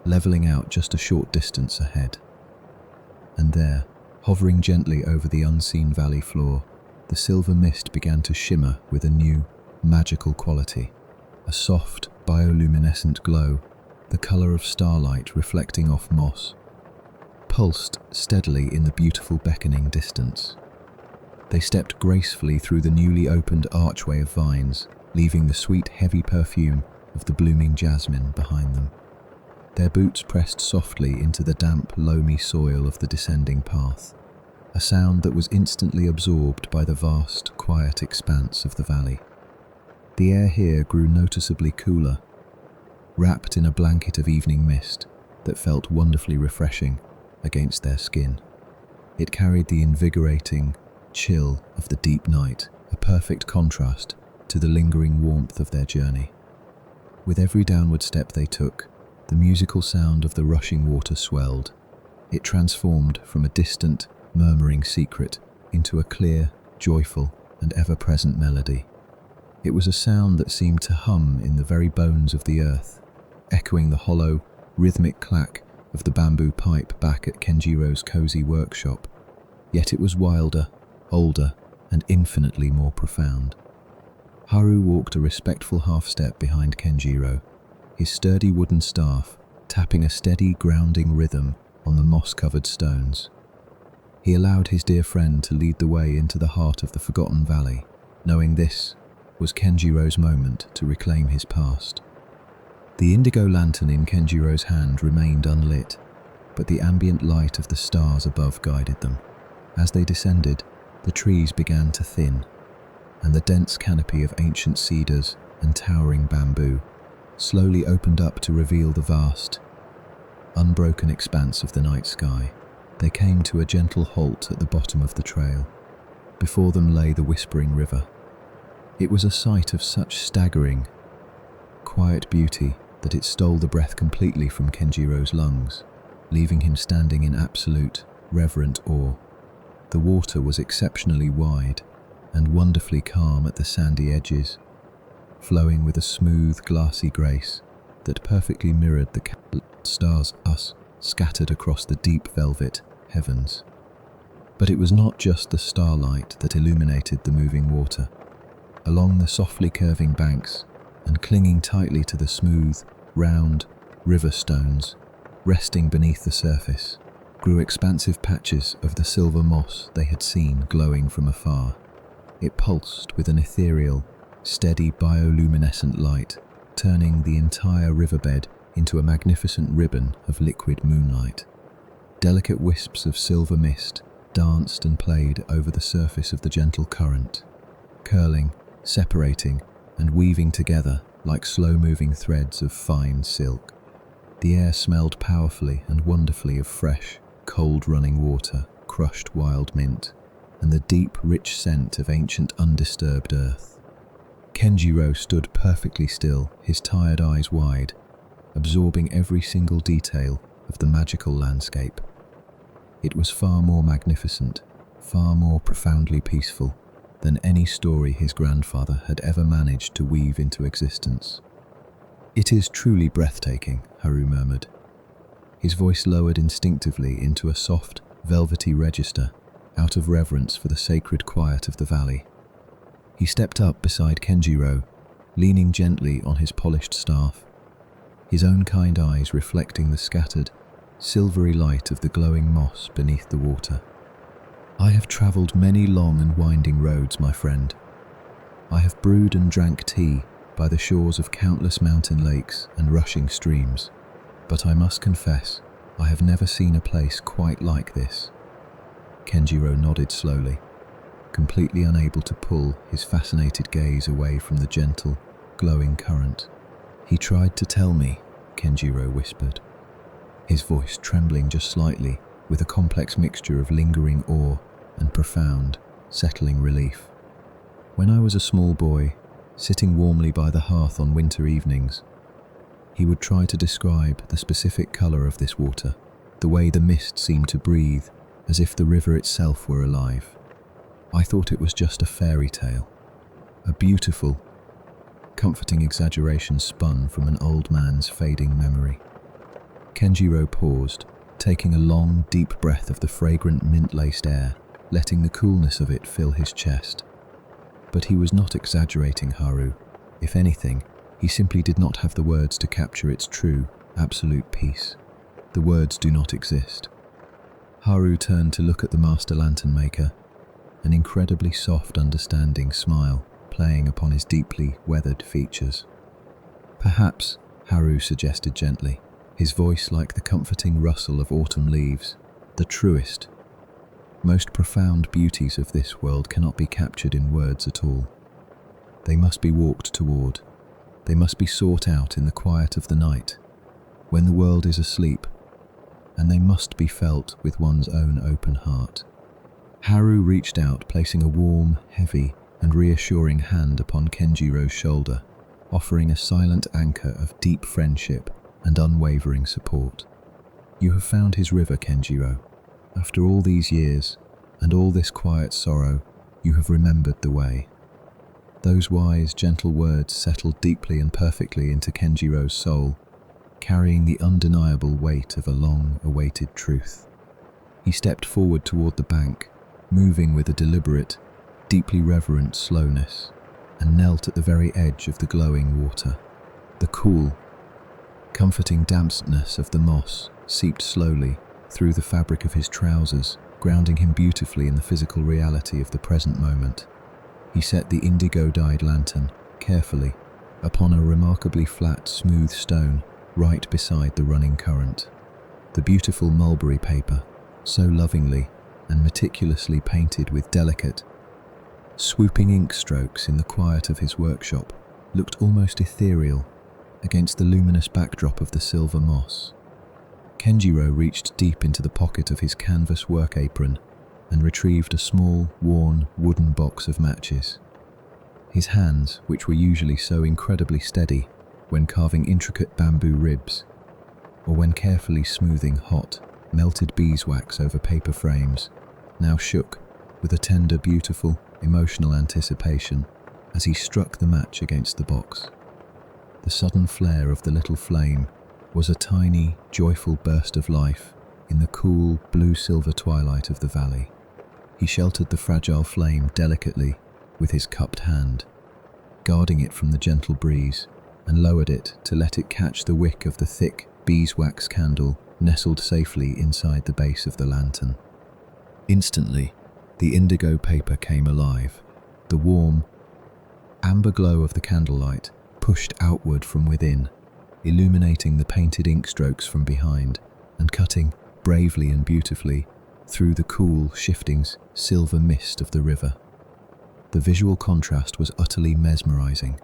leveling out just a short distance ahead. And there, hovering gently over the unseen valley floor, the silver mist began to shimmer with a new, magical quality. A soft, bioluminescent glow, the color of starlight reflecting off moss, pulsed steadily in the beautiful beckoning distance. They stepped gracefully through the newly opened archway of vines, leaving the sweet, heavy perfume of the blooming jasmine behind them. Their boots pressed softly into the damp, loamy soil of the descending path, a sound that was instantly absorbed by the vast, quiet expanse of the valley. The air here grew noticeably cooler, wrapped in a blanket of evening mist that felt wonderfully refreshing against their skin. It carried the invigorating chill of the deep night, a perfect contrast to the lingering warmth of their journey. With every downward step they took, the musical sound of the rushing water swelled. It transformed from a distant, murmuring secret into a clear, joyful, and ever-present melody. It was a sound that seemed to hum in the very bones of the earth, echoing the hollow, rhythmic clack of the bamboo pipe back at Kenjiro's cozy workshop. Yet it was wilder, older, and infinitely more profound. Haru walked a respectful half-step behind Kenjiro, his sturdy wooden staff tapping a steady, grounding rhythm on the moss-covered stones. He allowed his dear friend to lead the way into the heart of the forgotten valley, knowing this was Kenjiro's moment to reclaim his past. The indigo lantern in Kenjiro's hand remained unlit, but the ambient light of the stars above guided them. As they descended, the trees began to thin, and the dense canopy of ancient cedars and towering bamboo slowly opened up to reveal the vast, unbroken expanse of the night sky. They came to a gentle halt at the bottom of the trail. Before them lay the whispering river. It was a sight of such staggering, quiet beauty that it stole the breath completely from Kenjiro's lungs, leaving him standing in absolute, reverent awe. The water was exceptionally wide and wonderfully calm at the sandy edges, flowing with a smooth, glassy grace that perfectly mirrored the stars scattered across the deep velvet heavens. But it was not just the starlight that illuminated the moving water. Along the softly curving banks and clinging tightly to the smooth, round river stones, resting beneath the surface, grew expansive patches of the silver moss they had seen glowing from afar. It pulsed with an ethereal, steady bioluminescent light, turning the entire riverbed into a magnificent ribbon of liquid moonlight. Delicate wisps of silver mist danced and played over the surface of the gentle current, curling, separating, and weaving together like slow-moving threads of fine silk. The air smelled powerfully and wonderfully of fresh, cold-running water, crushed wild mint, and the deep, rich scent of ancient undisturbed earth. Kenjiro stood perfectly still, his tired eyes wide, absorbing every single detail of the magical landscape. It was far more magnificent, far more profoundly peaceful than any story his grandfather had ever managed to weave into existence. "It is truly breathtaking," Haru murmured, his voice lowered instinctively into a soft, velvety register out of reverence for the sacred quiet of the valley. He stepped up beside Kenjiro, leaning gently on his polished staff, his own kind eyes reflecting the scattered, silvery light of the glowing moss beneath the water. "I have travelled many long and winding roads, my friend. I have brewed and drank tea by the shores of countless mountain lakes and rushing streams, but I must confess, I have never seen a place quite like this." Kenjiro nodded slowly, completely unable to pull his fascinated gaze away from the gentle, glowing current. "He tried to tell me," Kenjiro whispered, his voice trembling just slightly with a complex mixture of lingering awe and profound, settling relief. "When I was a small boy, sitting warmly by the hearth on winter evenings, he would try to describe the specific colour of this water, the way the mist seemed to breathe, as if the river itself were alive. I thought it was just a fairy tale, a beautiful, comforting exaggeration spun from an old man's fading memory." Kenjiro paused, taking a long, deep breath of the fragrant mint-laced air, letting the coolness of it fill his chest. But he was not exaggerating, Haru. If anything, he simply did not have the words to capture its true, absolute peace. The words do not exist. Haru turned to look at the master lantern maker, an incredibly soft, understanding smile playing upon his deeply weathered features. "Perhaps," Haru suggested gently, his voice like the comforting rustle of autumn leaves, "the truest, most profound beauties of this world cannot be captured in words at all. They must be walked toward. They must be sought out in the quiet of the night, when the world is asleep, and they must be felt with one's own open heart." Haru reached out, placing a warm, heavy, and reassuring hand upon Kenjiro's shoulder, offering a silent anchor of deep friendship and unwavering support. You have found his river, Kenjiro. After all these years, and all this quiet sorrow, you have remembered the way. Those wise, gentle words settled deeply and perfectly into Kenjiro's soul, carrying the undeniable weight of a long-awaited truth. He stepped forward toward the bank, moving with a deliberate, deeply reverent slowness, and knelt at the very edge of the glowing water. The cool, comforting dampness of the moss seeped slowly through the fabric of his trousers, grounding him beautifully in the physical reality of the present moment. He set the indigo-dyed lantern carefully upon a remarkably flat, smooth stone right beside the running current. The beautiful mulberry paper, so lovingly and meticulously painted with delicate, swooping ink strokes in the quiet of his workshop, looked almost ethereal against the luminous backdrop of the silver moss. Kenjiro reached deep into the pocket of his canvas work apron and retrieved a small, worn, wooden box of matches. His hands, which were usually so incredibly steady when carving intricate bamboo ribs, or when carefully smoothing hot, melted beeswax over paper frames, now shook with a tender, beautiful, emotional anticipation as he struck the match against the box. The sudden flare of the little flame was a tiny, joyful burst of life in the cool, blue-silver twilight of the valley. He sheltered the fragile flame delicately with his cupped hand, guarding it from the gentle breeze, and lowered it to let it catch the wick of the thick beeswax candle nestled safely inside the base of the lantern. Instantly, the indigo paper came alive. The warm, amber glow of the candlelight pushed outward from within, illuminating the painted ink strokes from behind and cutting bravely and beautifully through the cool, shifting silver mist of the river. The visual contrast was utterly mesmerizing.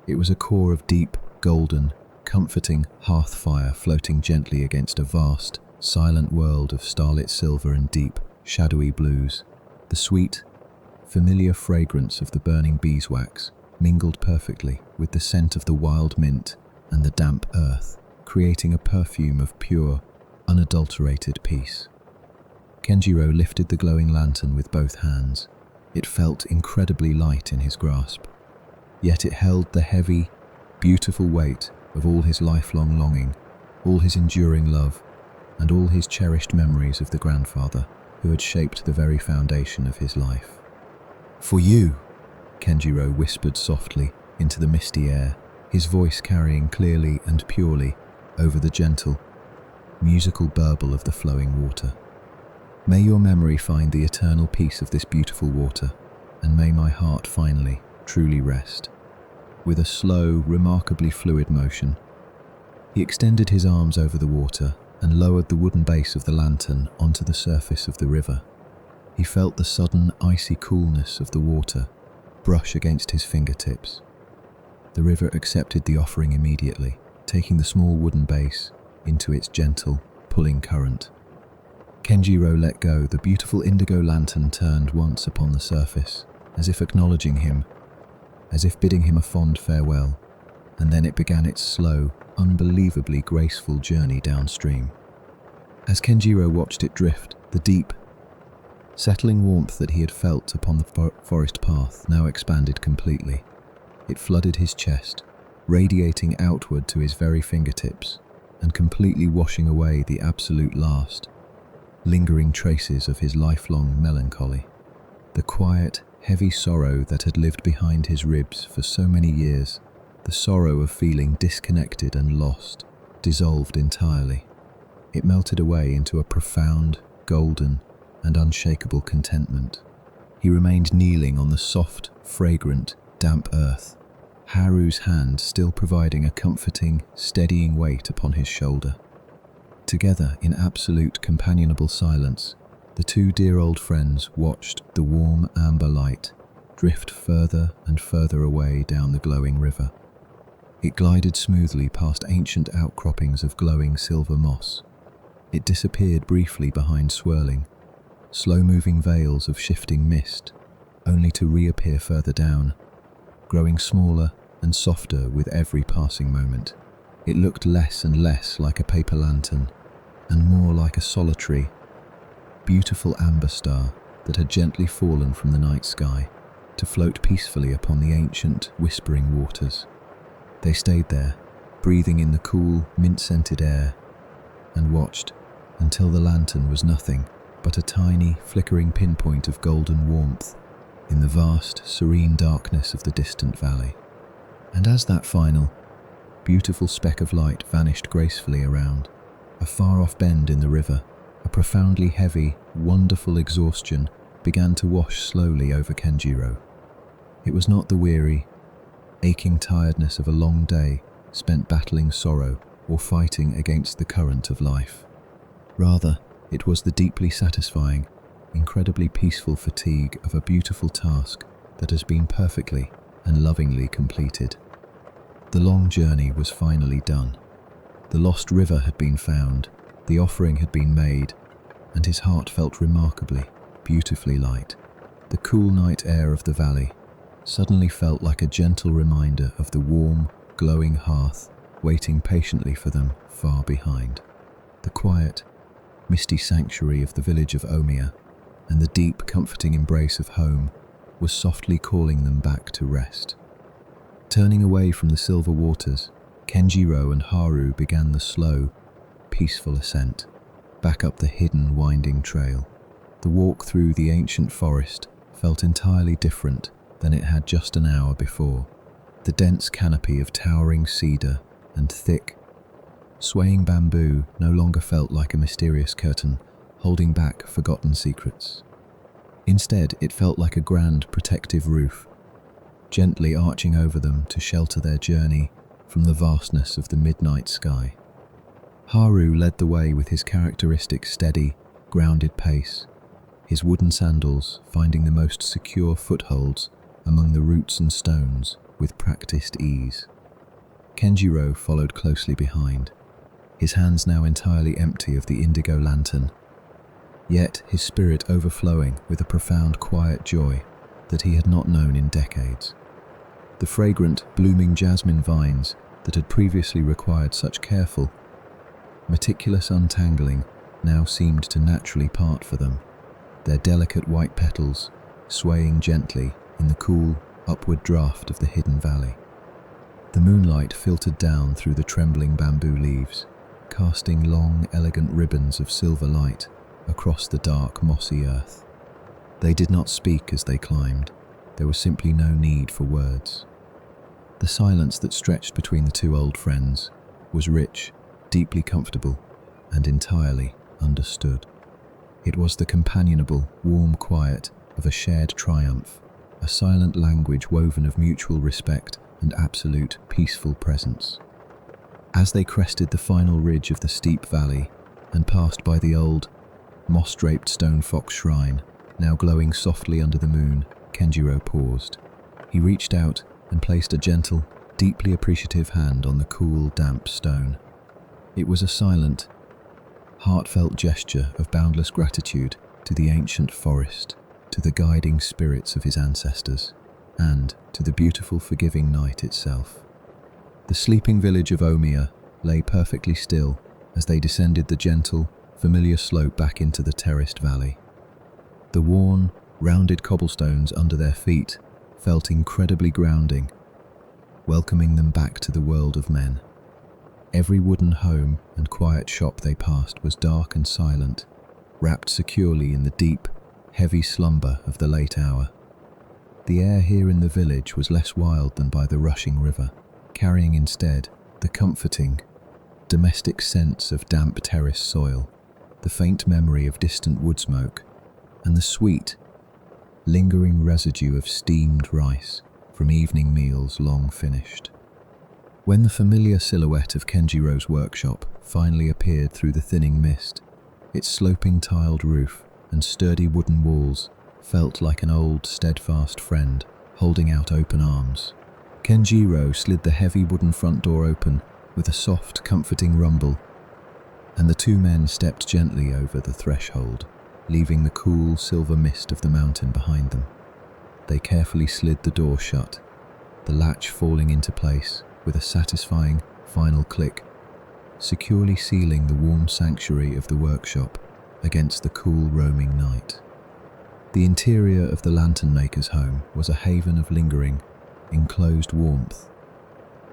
It was a core of deep, golden, comforting hearth fire floating gently against a vast, silent world of starlit silver and deep, shadowy blues. The sweet, familiar fragrance of the burning beeswax mingled perfectly with the scent of the wild mint and the damp earth, creating a perfume of pure, unadulterated peace. Kenjiro lifted the glowing lantern with both hands. It felt incredibly light in his grasp, yet it held the heavy, beautiful weight of all his lifelong longing, all his enduring love, and all his cherished memories of the grandfather who had shaped the very foundation of his life. "For you," Kenjiro whispered softly into the misty air, his voice carrying clearly and purely over the gentle, musical burble of the flowing water. "May your memory find the eternal peace of this beautiful water, and may my heart finally, truly rest." With a slow, remarkably fluid motion, he extended his arms over the water and lowered the wooden base of the lantern onto the surface of the river. He felt the sudden, icy coolness of the water brush against his fingertips. The river accepted the offering immediately, taking the small wooden base into its gentle, pulling current. Kenjiro let go. The beautiful indigo lantern turned once upon the surface, as if acknowledging him, as if bidding him a fond farewell, and then it began its slow, unbelievably graceful journey downstream. As Kenjiro watched it drift, the deep, settling warmth that he had felt upon the forest path now expanded completely. It flooded his chest, radiating outward to his very fingertips, and completely washing away the absolute last, lingering traces of his lifelong melancholy. The quiet, heavy sorrow that had lived behind his ribs for so many years, the sorrow of feeling disconnected and lost, dissolved entirely. It melted away into a profound, golden, and unshakable contentment. He remained kneeling on the soft, fragrant, damp earth, Haru's hand still providing a comforting, steadying weight upon his shoulder. Together, in absolute companionable silence, the two dear old friends watched the warm amber light drift further and further away down the glowing river. It glided smoothly past ancient outcroppings of glowing silver moss. It disappeared briefly behind swirling, slow-moving veils of shifting mist, only to reappear further down, growing smaller and softer with every passing moment. It looked less and less like a paper lantern, and more like a solitary, beautiful amber star that had gently fallen from the night sky to float peacefully upon the ancient, whispering waters. They stayed there, breathing in the cool, mint-scented air, and watched until the lantern was nothing but a tiny, flickering pinpoint of golden warmth in the vast, serene darkness of the distant valley. And as that final, beautiful speck of light vanished gracefully around a far-off bend in the river, a profoundly heavy, wonderful exhaustion began to wash slowly over Kenjiro. It was not the weary, aching tiredness of a long day spent battling sorrow or fighting against the current of life. Rather, it was the deeply satisfying, incredibly peaceful fatigue of a beautiful task that has been perfectly and lovingly completed. The long journey was finally done. The lost river had been found, the offering had been made, and his heart felt remarkably, beautifully light. The cool night air of the valley suddenly felt like a gentle reminder of the warm, glowing hearth waiting patiently for them far behind. The quiet, misty sanctuary of the village of Omiya and the deep, comforting embrace of home was softly calling them back to rest. Turning away from the silver waters, Kenjiro and Haru began the slow, peaceful ascent, back up the hidden, winding trail. The walk through the ancient forest felt entirely different than it had just an hour before. The dense canopy of towering cedar and thick, swaying bamboo no longer felt like a mysterious curtain holding back forgotten secrets. Instead, it felt like a grand protective roof, gently arching over them to shelter their journey from the vastness of the midnight sky. Haru led the way with his characteristic steady, grounded pace, his wooden sandals finding the most secure footholds among the roots and stones with practiced ease. Kenjiro followed closely behind, his hands now entirely empty of the indigo lantern, yet his spirit overflowing with a profound quiet joy that he had not known in decades. The fragrant, blooming jasmine vines that had previously required such careful, meticulous untangling now seemed to naturally part for them, their delicate white petals swaying gently in the cool, upward draft of the hidden valley. The moonlight filtered down through the trembling bamboo leaves, casting long, elegant ribbons of silver light across the dark, mossy earth. They did not speak as they climbed. There was simply no need for words. The silence that stretched between the two old friends was rich, deeply comfortable, and entirely understood. It was the companionable, warm quiet of a shared triumph, a silent language woven of mutual respect and absolute peaceful presence. As they crested the final ridge of the steep valley and passed by the old, moss-draped stone fox shrine, now glowing softly under the moon, Kenjiro paused. He reached out and placed a gentle, deeply appreciative hand on the cool, damp stone. It was a silent, heartfelt gesture of boundless gratitude to the ancient forest, to the guiding spirits of his ancestors, and to the beautiful, forgiving night itself. The sleeping village of Omiya lay perfectly still as they descended the gentle, familiar slope back into the terraced valley. The worn, rounded cobblestones under their feet felt incredibly grounding, welcoming them back to the world of men. Every wooden home and quiet shop they passed was dark and silent, wrapped securely in the deep, heavy slumber of the late hour. The air here in the village was less wild than by the rushing river, carrying instead the comforting, domestic sense of damp terrace soil, the faint memory of distant wood smoke, and the sweet, lingering residue of steamed rice from evening meals long finished. When the familiar silhouette of Kenjiro's workshop finally appeared through the thinning mist, its sloping tiled roof and sturdy wooden walls felt like an old, steadfast friend holding out open arms. Kenjiro slid the heavy wooden front door open with a soft, comforting rumble, and the two men stepped gently over the threshold, leaving the cool silver mist of the mountain behind them. they carefully slid the door shut, the latch falling into place with a satisfying final click, securely sealing the warm sanctuary of the workshop against the cool roaming night. The interior of the lantern maker's home was a haven of lingering, enclosed warmth.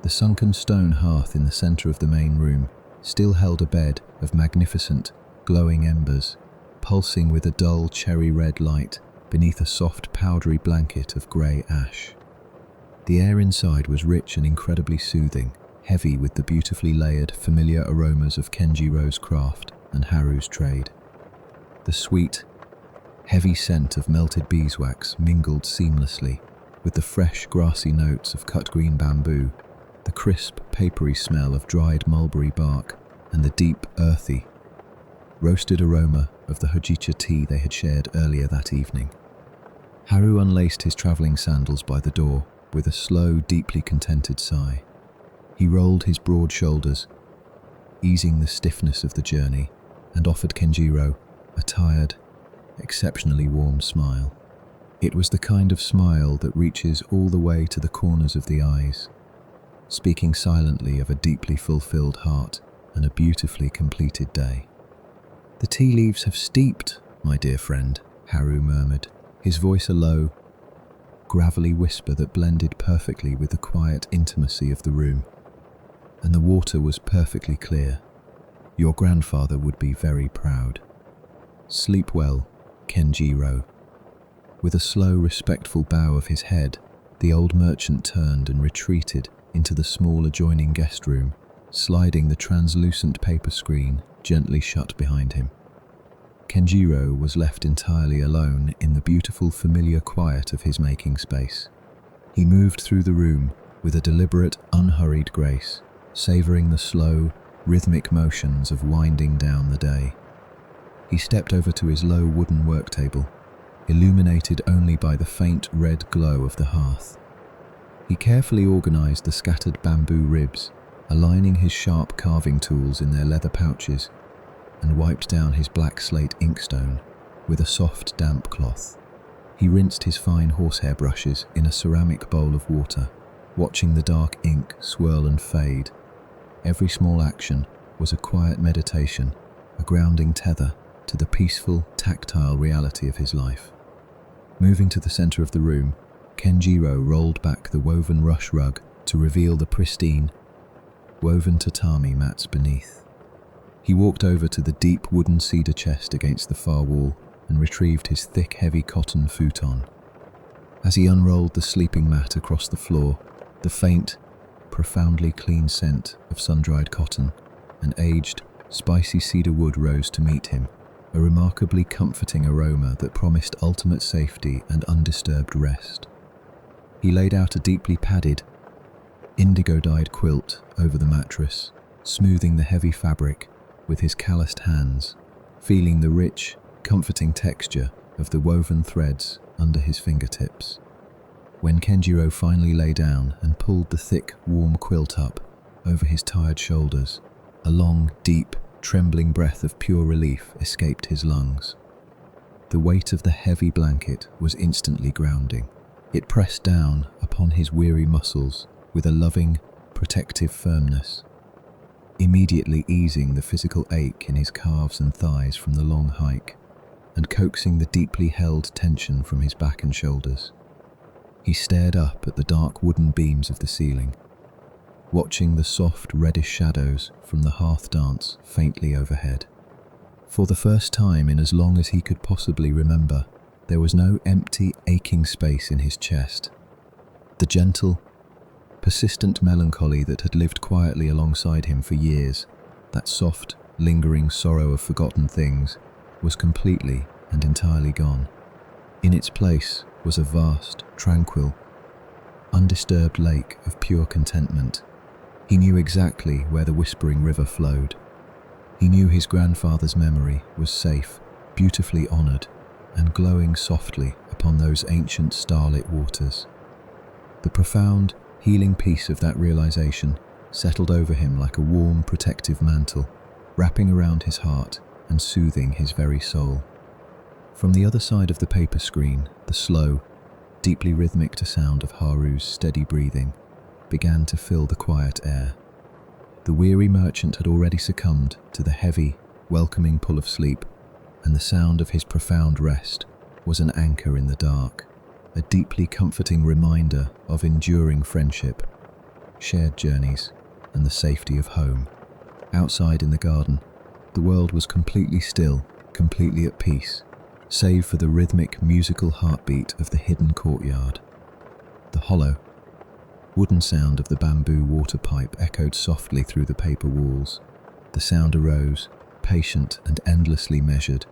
The sunken stone hearth in the centre of the main room still held a bed of magnificent, glowing embers, pulsing with a dull cherry-red light beneath a soft, powdery blanket of grey ash. The air inside was rich and incredibly soothing, heavy with the beautifully layered, familiar aromas of Kenjiro's craft and Haru's trade. The sweet, heavy scent of melted beeswax mingled seamlessly with the fresh, grassy notes of cut green bamboo, the crisp, papery smell of dried mulberry bark, and the deep, earthy, roasted aroma of the hojicha tea they had shared earlier that evening. Haru unlaced his travelling sandals by the door with a slow, deeply contented sigh. He rolled his broad shoulders, easing the stiffness of the journey, and offered Kenjiro a tired, exceptionally warm smile. It was the kind of smile that reaches all the way to the corners of the eyes, speaking silently of a deeply fulfilled heart and a beautifully completed day. "The tea leaves have steeped, my dear friend," Haru murmured, his voice a low, gravelly whisper that blended perfectly with the quiet intimacy of the room. "And the water was perfectly clear. Your grandfather would be very proud. Sleep well, Kenjiro." With a slow, respectful bow of his head, the old merchant turned and retreated into the small adjoining guest room, sliding the translucent paper screen gently shut behind him. Kenjiro was left entirely alone in the beautiful, familiar quiet of his making space. He moved through the room with a deliberate, unhurried grace, savouring the slow, rhythmic motions of winding down the day. He stepped over to his low wooden work table, illuminated only by the faint red glow of the hearth. He carefully organised the scattered bamboo ribs, aligning his sharp carving tools in their leather pouches, and wiped down his black slate inkstone with a soft, damp cloth. He rinsed his fine horsehair brushes in a ceramic bowl of water, watching the dark ink swirl and fade. Every small action was a quiet meditation, a grounding tether to the peaceful, tactile reality of his life. Moving to the centre of the room, Kenjiro rolled back the woven rush rug to reveal the pristine, woven tatami mats beneath. He walked over to the deep wooden cedar chest against the far wall and retrieved his thick, heavy cotton futon. As he unrolled the sleeping mat across the floor, the faint, profoundly clean scent of sun-dried cotton and aged, spicy cedar wood rose to meet him, a remarkably comforting aroma that promised ultimate safety and undisturbed rest. He laid out a deeply padded, indigo-dyed quilt over the mattress, smoothing the heavy fabric with his calloused hands, feeling the rich, comforting texture of the woven threads under his fingertips. When Kenjiro finally lay down and pulled the thick, warm quilt up over his tired shoulders, a long, deep, trembling breath of pure relief escaped his lungs. The weight of the heavy blanket was instantly grounding. It pressed down upon his weary muscles with a loving, protective firmness, immediately easing the physical ache in his calves and thighs from the long hike, and coaxing the deeply held tension from his back and shoulders. He stared up at the dark wooden beams of the ceiling, watching the soft reddish shadows from the hearth dance faintly overhead. For the first time in as long as he could possibly remember, there was no empty, aching space in his chest. The gentle, persistent melancholy that had lived quietly alongside him for years, that soft, lingering sorrow of forgotten things, was completely and entirely gone. In its place was a vast, tranquil, undisturbed lake of pure contentment. He knew exactly where the whispering river flowed. He knew his grandfather's memory was safe, beautifully honoured, and glowing softly upon those ancient starlit waters. The profound, healing peace of that realization settled over him like a warm, protective mantle, wrapping around his heart and soothing his very soul. From the other side of the paper screen, the slow, deeply rhythmic to sound of Haru's steady breathing, began to fill the quiet air. The weary merchant had already succumbed to the heavy, welcoming pull of sleep, and the sound of his profound rest was an anchor in the dark, a deeply comforting reminder of enduring friendship, shared journeys, and the safety of home. Outside in the garden, the world was completely still, completely at peace, save for the rhythmic, musical heartbeat of the hidden courtyard. The hollow, wooden sound of the bamboo water pipe echoed softly through the paper walls. The sound arose, patient and endlessly measured,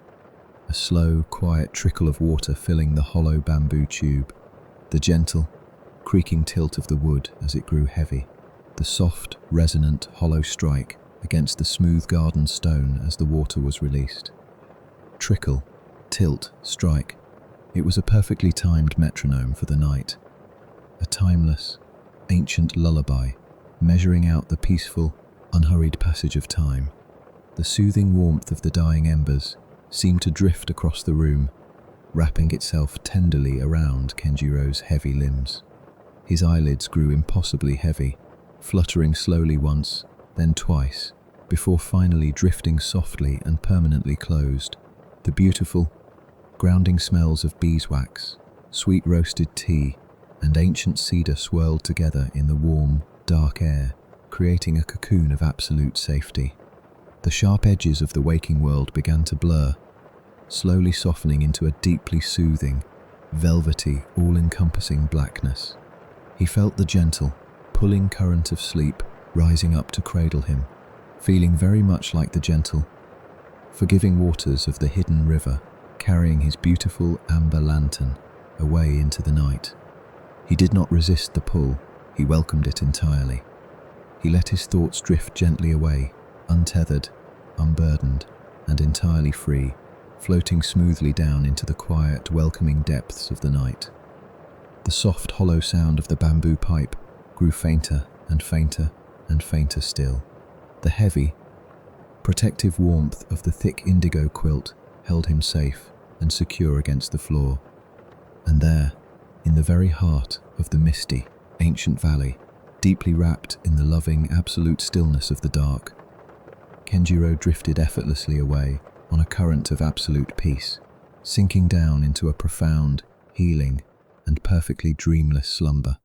a slow, quiet trickle of water filling the hollow bamboo tube, the gentle, creaking tilt of the wood as it grew heavy, the soft, resonant, hollow strike against the smooth garden stone as the water was released. Trickle, tilt, strike. It was a perfectly timed metronome for the night, a timeless, ancient lullaby, measuring out the peaceful, unhurried passage of time. The soothing warmth of the dying embers seemed to drift across the room, wrapping itself tenderly around Kenjiro's heavy limbs. His eyelids grew impossibly heavy, fluttering slowly once, then twice, before finally drifting softly and permanently closed. The beautiful, grounding smells of beeswax, sweet roasted tea, and ancient cedar swirled together in the warm, dark air, creating a cocoon of absolute safety. The sharp edges of the waking world began to blur, slowly softening into a deeply soothing, velvety, all-encompassing blackness. He felt the gentle, pulling current of sleep rising up to cradle him, feeling very much like the gentle, forgiving waters of the hidden river, carrying his beautiful amber lantern away into the night. He did not resist the pull, he welcomed it entirely. He let his thoughts drift gently away, untethered, unburdened, and entirely free, floating smoothly down into the quiet, welcoming depths of the night. The soft, hollow sound of the bamboo pipe grew fainter and fainter and fainter still. The heavy, protective warmth of the thick indigo quilt held him safe and secure against the floor. And there, in the very heart of the misty, ancient valley, deeply wrapped in the loving, absolute stillness of the dark, Kenjiro drifted effortlessly away on a current of absolute peace, sinking down into a profound, healing, and perfectly dreamless slumber.